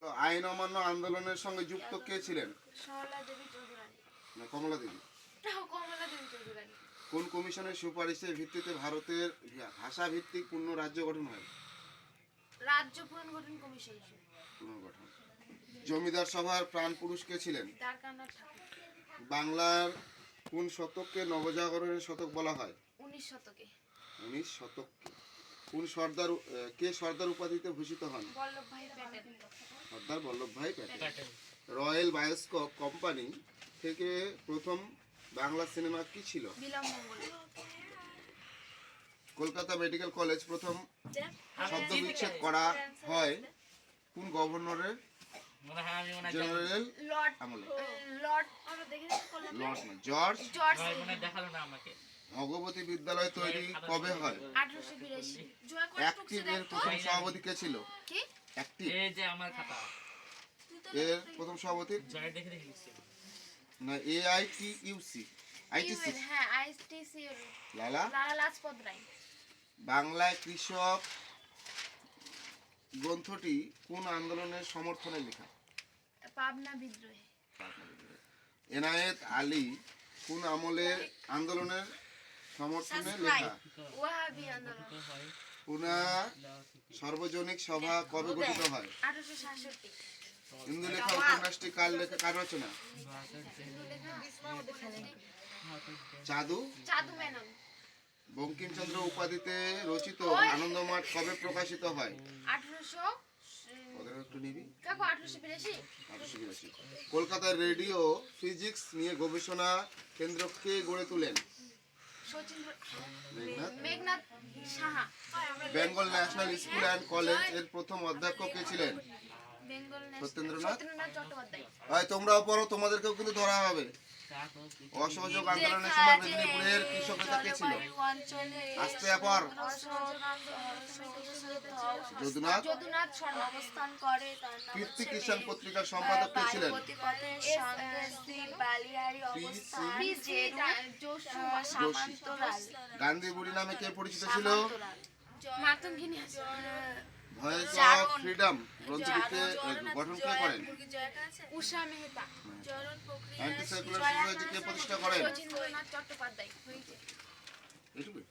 তো আইন অমান্য আন্দোলনের সঙ্গে যুক্ত কে ছিলেন? সরলা দেবী চৌধুরানী। না, কমলা দেবী। কমলা দেবী চৌধুরানী। কোন কমিশনের সুপারিশের ভিত্তিতে ভারতের ভাষা ভিত্তিক পূর্ণ রাজ্য গঠন হয়? রাজ্য পুনর্গঠন কমিশন। পুনর্গঠন। জমিদার সভার প্রাণ পুরুষ কে ছিলেন? দ্বারকানাথ ঠাকুর। বাংলার কোন শতককে নবজাগরণের শতক বলা হয়? 19 শতকে। 19 শতক। কোন সর্দার কে সর্দার উপাধিতে ভূষিত হন? Vallabhbhai Patel. Sardar Vallabhbhai Patel. Royal bioscope company থেকে প্রথম বাংলা সিনেমা কি ছিল? বিলম্বঙ্গল। কলকাতা মেডিকেল কলেজ প্রথম শব্দ বিচ্ছেদ করা হয় কোন গভর্নরের জেনারেল লর্ড আমলে? লর্ড আমরা দেখে লর্ড না, জর্জ। জর্জ দেখালো না আমাকে। ভগবতী বিদ্যালয় তৈরি কবে হয়? 1882। জয় করে অ্যাক্টিভ এর প্রথম সভাপতি কে ছিল? কি? অ্যাক্টিভ এই যে আমার খাতা। এর প্রথম সভাপতি জয় দেখে দেখে লিখছি। না, AITUC আইটিসি। হ্যাঁ, আইটিসি। লালা লালা লাজপত রায়। বাংলায় কৃষক গ্রন্থটি কোন আন্দোলনের সমর্থনে লেখা? পাবনা বিদ্রোহে। এনায়েত আলী কোন আমলের আন্দোলনের সমর্থনে লেখা? ওয়াহাবি আন্দোলন। পুনা সার্বজনিক সভা কবে গঠিত হয়? 1866। ইন্দুলেখা উপন্যাসটি কার রচনা? চাঁদু মেনন। বঙ্কিমচন্দ্র উপাধিতে রচিত আনন্দমঠ কবে প্রকাশিত হয়? 1882। কলকাতার রেডিও ফিজিক্স নিয়ে গবেষণা কেন্দ্র কে গড়ে তোলেন? Meghnad Saha. Bengal national school and college এর প্রথম অধ্যক্ষ কে ছিলেন? সত্যেন্দ্রনাথ চট্টোপাধ্যায়। তোমরাও পড়ো, তোমাদেরকেও কিন্তু ধরা হবে। অসহযোগ আন্দোলনের সময় মেদিনীপুরের কৃষক নেতা কে ছিল? আস্তে পর যদুনাথ শর্মা। অবস্থান করে। কীর্তি কিষাণ পত্রিকার সম্পাদক কে ছিলেন? গান্ধী বুড়ি নামে কে পরিচিত ছিল? মাতঙ্গিনী। ভয়েস অফ ফ্রিডম গ্রন্থটিকে গঠন কে করেন? উষা মেহতা। অ্যান্টি সার্কুলার সোসাইটি কে প্রতিষ্ঠা করেন? শচীন্দ্রনাথ চট্টোপাধ্যায়। এইটুকুই।